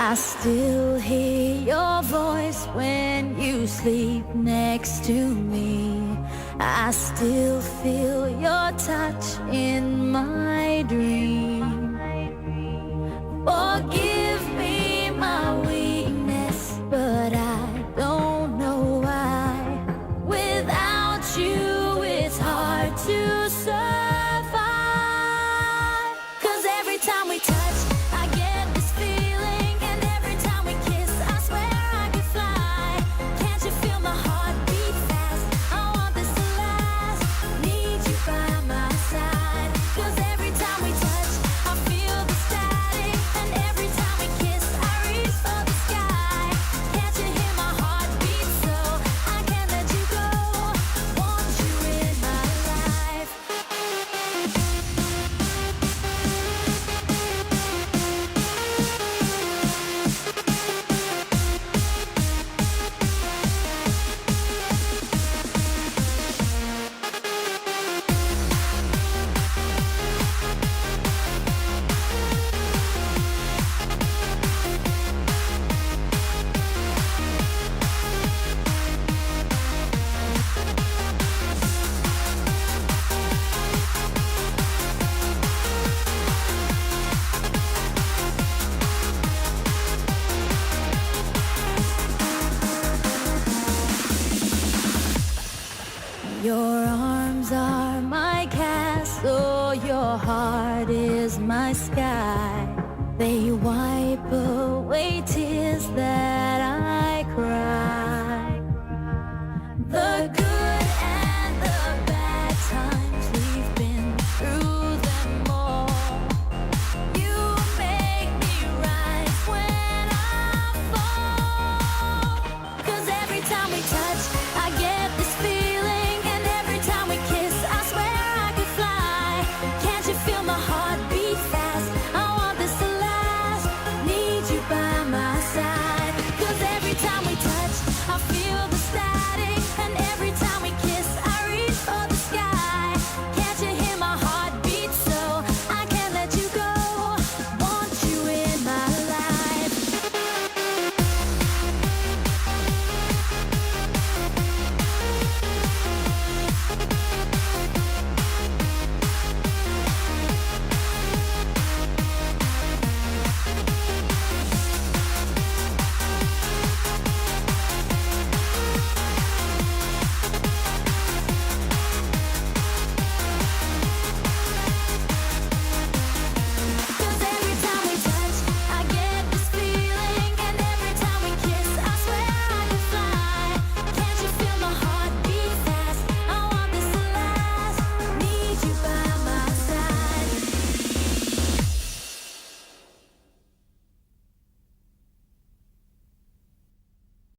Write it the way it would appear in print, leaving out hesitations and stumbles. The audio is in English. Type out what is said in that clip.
I still hear your voice when you sleep next to me. I still feel your touch in my dream. Forgive me my weakness, but I don't know why. Without you, it's hard to survive. 'Cause every time we touch, I get this feeling, and every time we kiss, I swear I could fly. Can't you feel my heart beat fast? I want this to last. Need you by my side. 'Cause every time we touch, I feel the static, and every time we kiss, I reach for the sky. Can't you hear my heart beat so I can't let you go? Want you in my life. Your arms are my castle, your heart is my sky. They wipe away tears that